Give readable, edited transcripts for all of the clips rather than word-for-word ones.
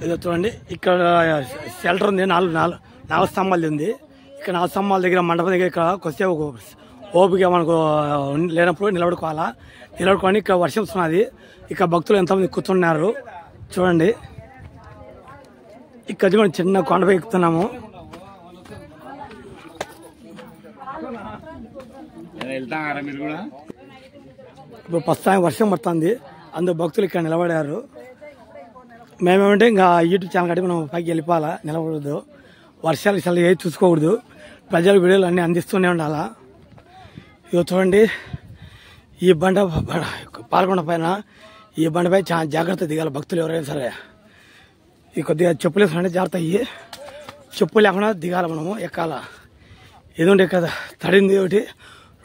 ఇది చూడండి ఇక్కడ షెల్టర్ ఉంది, నాలుగు స్తంభాలు ఉంది. ఇక్కడ 4 స్తంభాల దగ్గర మండపం దగ్గర ఇక్కడ కొద్దిసేపు ఓపిక మనకు లేనప్పుడు నిలబడుకొని ఇక్కడ వర్షం వస్తున్నది. ఇక్కడ భక్తులు ఎంతమంది కూర్చున్నారు చూడండి. ఇక్కడ కూడా చిన్న కొండపై ఎక్కుతున్నాము. ఇప్పుడు ప్రస్తుతానికి వర్షం పడుతుంది, అందులో భక్తులు ఇక్కడ నిలబడారు. మేమేమంటే ఇంకా యూట్యూబ్ ఛానల్ కట్టి మనం పైకి వెళ్ళిపోవాలా, నిలబడదు. వర్షాలు ఏది చూసుకోకూడదు, ప్రజల వీడియోలు అన్నీ అందిస్తూనే ఉండాలా. ఇవి చూడండి, ఈ పాల్గొండ పైన ఈ బండపై చాలా జాగ్రత్త దిగాలి భక్తులు ఎవరైనా సరే. ఈ కొద్దిగా చెప్పులు వేసుకుంటే జాగ్రత్త అయ్యి చెప్పులు లేకుండా దిగాల, మనము ఎక్కాల. ఏదంటే ఇక్కడ తడింది ఒకటి,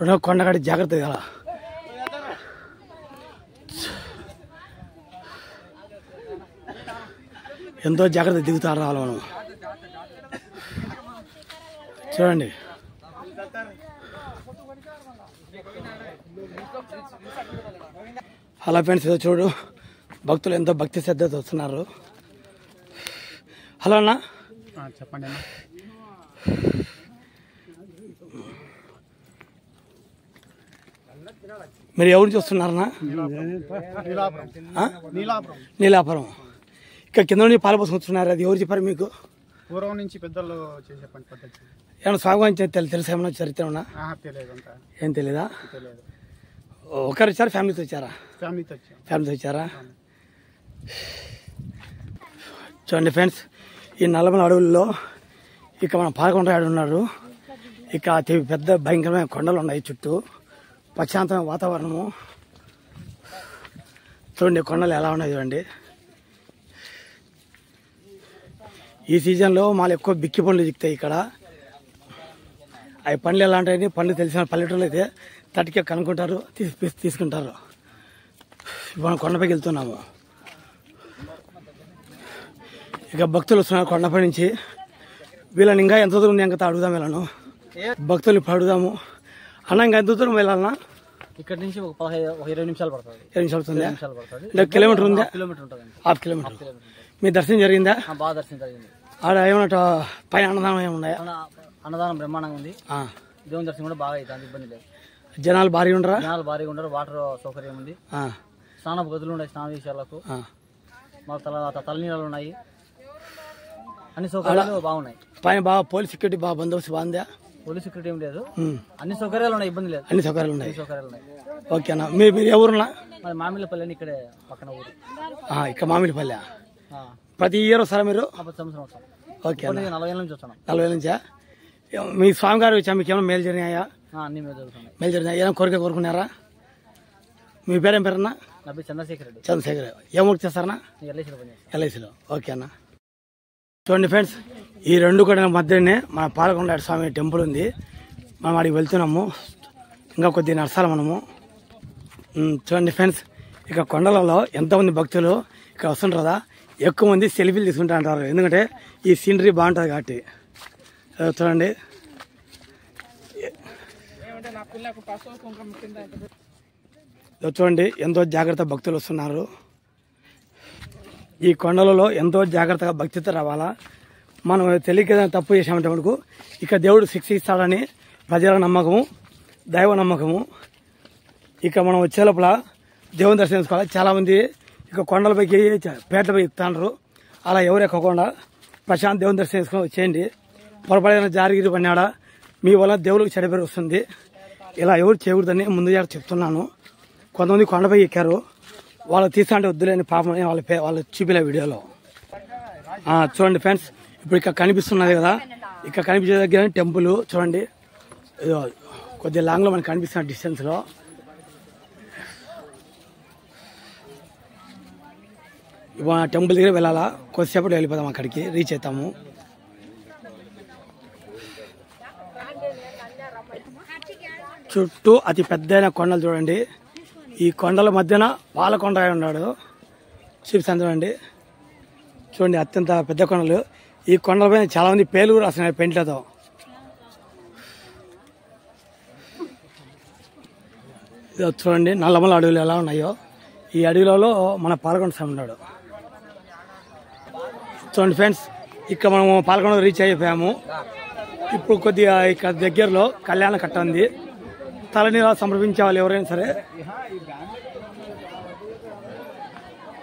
రెండో కొండగడి జాగ్రత్త దిగాల. ఎంతో జాగ్రత్త దిగుతారు రావాలి మనం. చూడండి హలో ఫ్రెండ్స్, ఏదో చూడు భక్తులు ఎంతో భక్తి శ్రద్ధతో వస్తున్నారు. హలో అన్న చెప్పండి అన్న. మీరు ఎవరు చూస్తున్నారన్నా? నీలాపురం. ఇక్కడ కింద నుండి పాలు పోసుకొస్తున్నారు, అది ఎవరు చెప్పారు మీకు? పూర్వం నుంచి పెద్దలు చేసే పద్ధతి. ఏమన్నా సాగు అని తెలుసా? ఏమన్నా చరిత్ర ఉన్నా? ఏం తెలీదా? ఒకరు వచ్చారా, ఫ్యామిలీతో వచ్చారా? ఫ్యామిలీతో వచ్చారా? చూడండి ఫ్రెండ్స్, ఈ నల్లమల అడవుల్లో ఇక మన పాలకొండ ఉన్నారు. ఇక పెద్ద భయంకరమైన కొండలు ఉన్నాయి, చుట్టూ ప్రశాంతమైన వాతావరణము. చూడండి కొండలు ఎలా ఉన్నాయి చూడండి. ఈ సీజన్లో మాకు ఎక్కువ బిక్కి పండ్లు దిగుతాయి ఇక్కడ. అవి పండ్లు ఎలా ఉంటాయని పండ్లు తెలిసిన పల్లెటూళ్ళు అయితే తటికే కనుక్కుంటారు, తీసుకుంటారు. మనం కొండపైకి వెళ్తున్నాము. ఇక భక్తులు వస్తున్నారు కొండపై నుంచి. వీళ్ళని ఇంకా ఎంత దూరం ఉంది ఇంకా అడుగుదాం వీళ్ళను. భక్తులు ఇప్పుడు అడుగుదాము. అన్న ఇంకా ఎంత దూరం వెళ్ళాలన్నా? ఇక్కడ నుంచి 20 నిమిషాలు పడుతుంది. 20 నిమిషాలు అవుతుందా? కిలోమీటర్ ఉందా? Half kilometre. మీ దర్శనం జరిగిందా? బాగా దర్శనం జరిగింది. ఆడ ఏమన్నా పైన అన్నదానం ఏమున్నాయా? అన్నదానం బ్రహ్మాండంగా ఉంది. దేవుని దర్శనం కూడా బాగా అవుతుంది, ఇబ్బంది లేదు. జనాలు భారీగా ఉండరా? జనాలు భారీగా ఉండరు. వాటర్ సౌకర్యం ఉంది. స్నాన గదులు ఉన్నాయి, స్నాన విషయాలకు. మళ్ళీ తలనీళ్ళు ఉన్నాయి, అన్ని సౌకర్యాలు బాగున్నాయి. పైన బాగా పోలీస్ సెక్యూరిటీ బాగా బందోబస్తు బాగుందా? పోలీస్ సెక్యూరిటీ ఏం లేదు, అన్ని సౌకర్యాలు ఉన్నాయి, ఇబ్బంది లేదు. అన్ని సౌకర్యాలు ఉన్నాయి. ఓకే అన్న. మీరు ఎవరున్నా? మామిడిపల్లి అని ఇక్కడే పక్కన ఊరు. ఇక్కడ మామిడిపల్లె. ప్రతి ఇయర్ వస్తారా మీరు? ఓకే అన్న. 40 ఏళ్ళ నుంచి వస్తాను. 40 ఏళ్ళ నుంచా? మీ స్వామి గారు వచ్చా, మీకు ఏమైనా మేలు జరిగినాయా? అన్ని మేలు జరుగుతున్నాయి. మేలు జరిగినాయా? ఏమైనా కోరుకున్నారా? మీ పేరేం పేరన్నా? నా పేరు చంద్రశేఖర్ రెడ్డి. చంద్రశేఖర్. ఏం వర్క్ చేస్తారన్నా? ఎల్ఐసిలో. ఓకే అన్న. చూడండి ఫ్రెండ్స్, ఈ రెండు కూడా మధ్యనే మన పాలకొండ స్వామి టెంపుల్ ఉంది. మనం అడిగి వెళ్తున్నాము, ఇంకా కొద్దిగా నడచాలి మనము. చూడండి ఫ్రెండ్స్, ఇక కొండలలో ఎంతమంది భక్తులు ఇక్కడ వస్తుంటారు కదా, ఎక్కువ మంది సెల్ఫీలు తీసుకుంటా అంటారు. ఎందుకంటే ఈ సీనరీ బాగుంటుంది కాబట్టి. చూడండి చూడండి ఎంతో జాగ్రత్త భక్తులు వస్తున్నారు. ఈ కొండలలో ఎంతో జాగ్రత్తగా భక్తితో రావాలా. మనం తెలియక తప్పు చేసామంటే మనకు ఇక దేవుడు శిక్ష ఇస్తాడని ప్రజల నమ్మకము, దైవ నమ్మకము. ఇక మనం వచ్చే లోపల దేవుని దర్శనం చేసుకోవాలి. చాలామంది ఇక కొండలపైకి పేటలపై ఎక్కుతారు. అలా ఎవరు ఎక్కకుండా ప్రశాంత్ దేవుని దర్శనం చేసుకుని వచ్చేయండి. పొరపాడైనా జారిగిరి పడినాడా మీ వల్ల దేవుడికి చెడపేరు వస్తుంది. ఇలా ఎవరు చేయకూడదని ముందు చెప్తున్నాను. కొంతమంది కొండపై ఎక్కారు, వాళ్ళు తీస్తా అంటే వద్దులేని పాపం వాళ్ళు చూపిలే వీడియోలో. చూడండి ఫ్రెండ్స్, ఇప్పుడు ఇక్కడ కనిపిస్తున్నది కదా, ఇక్కడ కనిపించే దగ్గర టెంపుల్ చూడండి. కొద్దిగా లాంగ్లో మనకు కనిపిస్తున్న డిస్టెన్స్లో. ఇప్పుడు టెంపుల్ దగ్గర వెళ్ళాలా, కొద్దిసేపట్లో వెళ్ళిపోతాం, అక్కడికి రీచ్ అవుతాము. చుట్టూ అతి పెద్దైన కొండలు చూడండి. ఈ కొండల మధ్యన పాలకొండ ఉన్నాడు, చూపిస్తాను చూడండి. చూడండి అత్యంత పెద్ద కొండలు. ఈ కొండలపైన చాలా మంది పేర్లు కూడా రాసినాయి పెయింట్లతో. చూడండి నల్లమల అడవులు ఎలా ఉన్నాయో. ఈ అడవిలో మన పాలకొండ స్వామి ఉన్నాడు. చూడండి ఫ్రెండ్స్, ఇక్కడ మనము పాల్గొండ రీచ్ అయిపోయాము. ఇప్పుడు కొద్దిగా ఇక్కడ దగ్గరలో కళ్యాణ కట్ట ఉంది. తలనీలాలు సమర్పించే వాళ్ళు ఎవరైనా సరే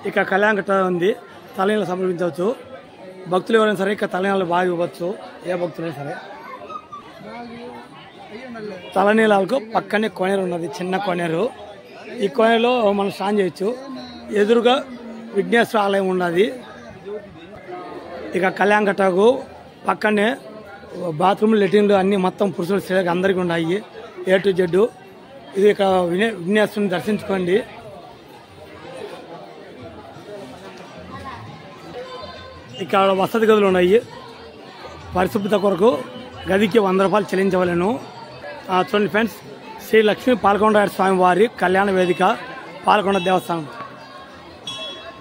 ఇక్కడ కళ్యాణ కట్ట ఉంది, తలనీలాలు సమర్పించవచ్చు. భక్తులు ఎవరైనా సరే ఇక్కడ తలనీలాలు బాగా ఇవ్వచ్చు. ఏ భక్తులైనా సరే తలనీలాలకు పక్కనే కోనేరు ఉన్నది, చిన్న కోనేరు. ఈ కోనేరులో మనం స్నానం చేయొచ్చు. ఎదురుగా విఘ్నేశ్వర ఆలయం ఉన్నది. ఇక కళ్యాణ కట్టకు పక్కనే బాత్రూమ్, లెట్రిన్లు అన్ని మొత్తం పురుషులు స్త్రీలకు అందరికీ ఉన్నాయి, A to Z. ఇది ఇక్కడ విఘ్నేశ్వరుని దర్శించుకోండి. ఇక్కడ వసతి గదులు ఉన్నాయి. పరిశుభ్రత కొరకు గదికి 100 రూపాయలు చెల్లించవలను. చూడండి ఫ్రెండ్స్, శ్రీ లక్ష్మీ పాల్కొండ స్వామి వారి కళ్యాణ వేదిక, పాల్కొండ దేవస్థానం.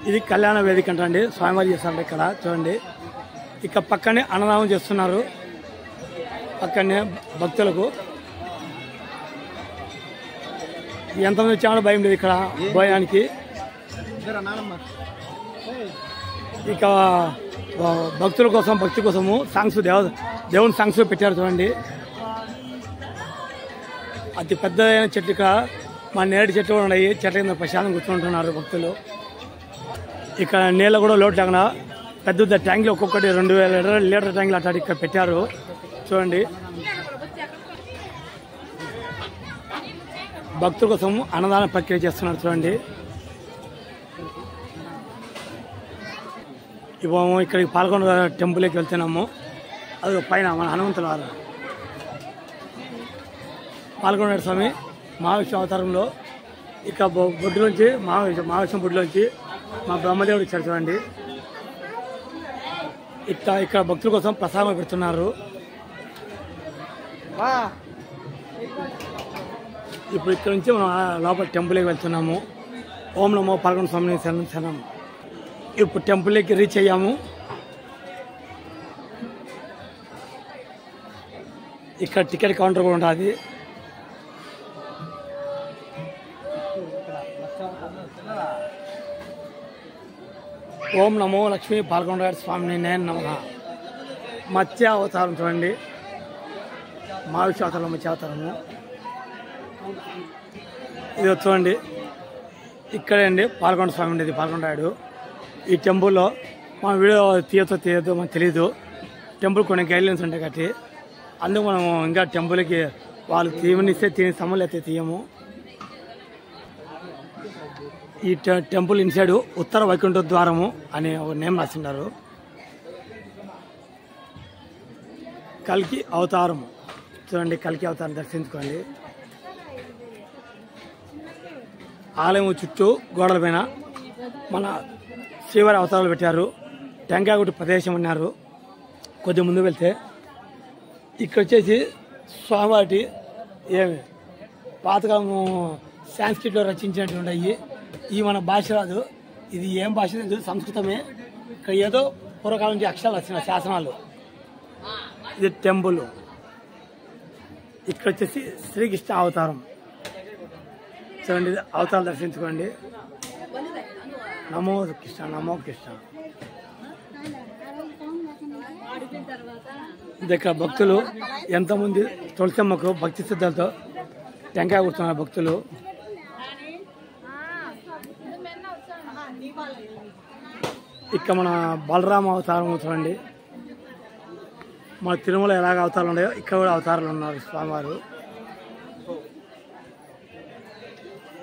ఇది కళ్యాణ వేదిక అంటండి, స్వామివారి చేస్తారంట ఇక్కడ. చూడండి, ఇక పక్కనే అన్నదానం చేస్తున్నారు. పక్కనే భక్తులకు ఎంతమంది వచ్చామో భయం లేదు ఇక్కడ భయానికి. ఇక భక్తుల కోసం, భక్తి కోసము సాంగ్స్, దేవుని సాంగ్స్ పెట్టారు. చూడండి, అతి పెద్దదైన చెట్లు ఇక్కడ, మా నేరేడు చెట్లు కూడా ఉన్నాయి. చెట్ల కింద ప్రశాంతం కూర్చుంటున్నారు భక్తులు. ఇక్కడ నీళ్ళ కూడా లోటు లేకుండా పెద్ద ట్యాంకులు ఒక్కొక్కటి 2000 లీటర్ ట్యాంకులు అట్లా ఇక్కడ పెట్టారు. చూడండి, భక్తుల కోసం అన్నదాన ప్రక్రియ చేస్తున్నారు. చూడండి, ఇప్పుడు ఇక్కడికి పాల్గొండ టెంపుల్కి వెళ్తున్నాము. అది పైన మన హనుమంతుల వారు పాల్గొండ స్వామి మహావిష్ణు అవతారంలో ఇక బొడ్డు నుంచి మహావిష్ణు బొడ్డులోంచి మా బ్రహ్మదేవుడు ఇచ్చారు. చూడండి, ఇక్కడ భక్తుల కోసం ప్రసాదం పెడుతున్నారు. ఇప్పుడు ఇక్కడ నుంచి మనం లోపల టెంపుల్కి వెళ్తున్నాము. ఓం నమో పాల్గొండ స్వామిని శరణం. ఇప్పుడు టెంపుల్కి రీచ్ అయ్యాము. ఇక్కడ టికెట్ కౌంటర్ కూడా ఉంటుంది. ఓం నమో లక్ష్మీ పాల్గొండ స్వామిని నేను నమః. మత్స్య అవతారం చూడండి, మహావిష్ణు అవతారం, మత్స్య అవతారము. ఇది చూడండి, ఇక్కడే అండి పాల్గొండ స్వామి ఉండేది, పాల్గొండాడు. ఈ టెంపుల్లో మనం వీడియో తీయద్దు మనకు తెలీదు. టెంపుల్ కొన్ని గైడ్లైన్స్ ఉంటాయి కాబట్టి అందుకు మనం ఇంకా టెంపుల్కి వాళ్ళు తీయనిస్తే తీస్తాము, లేకపోతే తీయము. ఈ టెంపుల్ ఇన్సైడ్ ఉత్తర వైకుంఠ ద్వారము అనే ఒక నేమ్ రాసిన్నారు. కల్కి అవతారము చూడండి, కల్కి అవతారం దర్శించుకోండి. ఆలయం చుట్టూ గోడల పైన మన శ్రీవారి అవతారాలు పెట్టారు. టెంకాయ కొట్టి ప్రదేశం అన్నారు. కొద్దిగా ముందు వెళ్తే ఇక్కడ వచ్చేసి స్వామివారి ఏమి పాతకాలము సాంస్క్రిట్లో రచించినటువంటి అయ్యి. ఈ మన భాష రాదు, ఇది ఏం భాష సంస్కృతమే. ఇక్కడ ఏదో పూర్వకాలం నుంచి అక్షరాలు వచ్చిన శాసనాలు. ఇది టెంపుల్. ఇక్కడ వచ్చేసి శ్రీకృష్ణ అవతారం చూడండి, అవతారాలు దర్శించుకోండి. నమో కృష్ణ, నమో కృష్ణ. ఇక్కడ భక్తులు ఎంతమంది తులసమ్మకు భక్తి శ్రద్ధలతో టెంకాయ కూర్చున్నారు భక్తులు. ఇక్కడ మన బలరామ అవతారం చూడండి. మన తిరుమల ఎలాగ అవతారాలు ఉన్నాయో ఇక్కడ కూడా అవతారాలు ఉన్నారు స్వామివారు.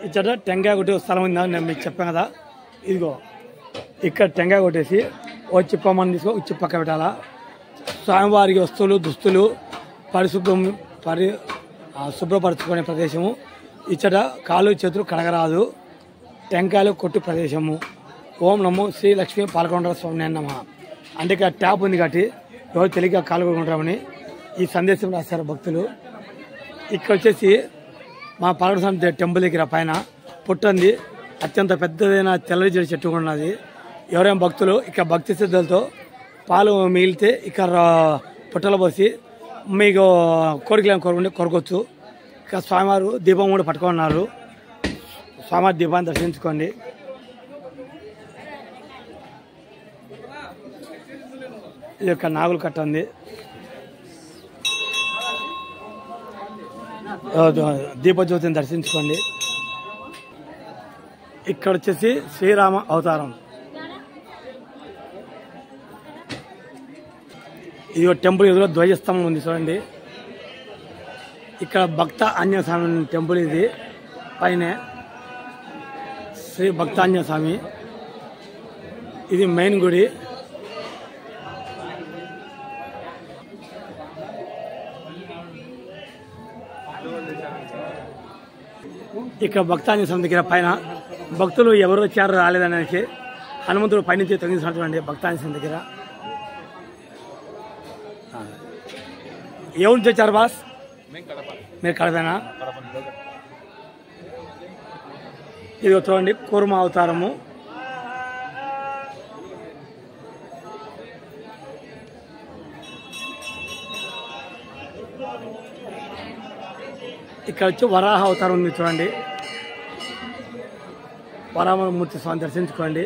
ఇక్కడ టెంకాయ కొట్టే స్థలం ఉందని నేను మీకు చెప్పాను కదా. ఇదిగో ఇక్కడ టెంకాయ కొట్టేసి ఓ చిప్పమ్మని తీసుకో చిప్పక్క పెట్టాలా. స్వామివారికి వస్తువులు, దుస్తులు శుభ్రపరచుకునే ప్రదేశము. ఇచ్చట కాళ్ళు చేతులు కడగరాదు. టెంకాయలు కొట్టు ప్రదేశము. ఓం నమో శ్రీ లక్ష్మీ పాల్గొండ స్వామి నమః. అంటే ఇక్కడ ట్యాప్ ఉంది కాబట్టి ఎవరు తెలియక కాలు కొట్టుకుంటామని ఈ సందేశం రాశారు భక్తులు. ఇక్కడ వచ్చేసి మా పాల్గొండ స్వామి టెంపుల్ దగ్గర పైన పుట్టింది అత్యంత పెద్దదైన తెల్లరి చెట్టు చెట్టు ఉన్నది. ఎవరైనా భక్తులు ఇక్కడ భక్తి శ్రద్ధలతో పాలు మిగిలితే ఇక్కడ పుట్టలు పోసి మీకు కోరికలను కొరకొచ్చు. ఇక స్వామివారు దీపం కూడా పట్టుకున్నారు. స్వామివారి దీపాన్ని దర్శించుకోండి. ఈ యొక్క నాగుల కట్ట ఉంది. దీపజ్యోతిని దర్శించుకోండి. ఇక్కడ వచ్చేసి శ్రీరామ అవతారం. ఇది టెంపుల్ ఎదురు ధ్వజస్తంభం ఉంది చూడండి. ఇక్కడ భక్త ఆంజనేయ స్వామి టెంపుల్. ఇది పైన శ్రీ భక్త ఆంజనేయ స్వామి. ఇది మెయిన్ గుడి. ఇక్కడ భక్త ఆంజనేయ స్వామి దగ్గర పైన భక్తులు ఎవరు వచ్చారు రాలేదనేసి హనుమంతుడు పైనుంచి తొలగించినటువంటి భక్త ఆంజనేయ స్వామి దగ్గర. ఎవరు వచ్చారు బాస్? మీరు కడపేనా? ఇది చూడండి కూర్మ అవతారము. ఇక్కడ వచ్చి వరాహ అవతారం ఉంది చూడండి. వరాహమూర్తి స్వామి దర్శించుకోండి.